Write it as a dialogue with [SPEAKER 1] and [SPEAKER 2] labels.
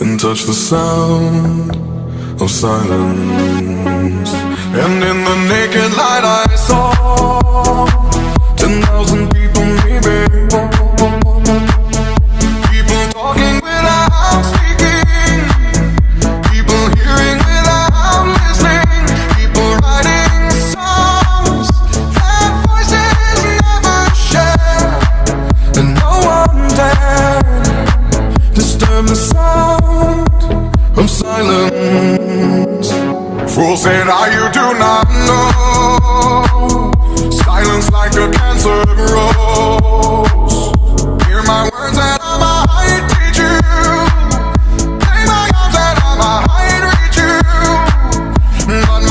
[SPEAKER 1] and touch the sound of silence. And in the naked light I saw 10,000 people, maybe. People talking without speaking, people hearing without listening, people writing songs that voices never share, and no one dared disturb the sound of silence. Fool said, are you do not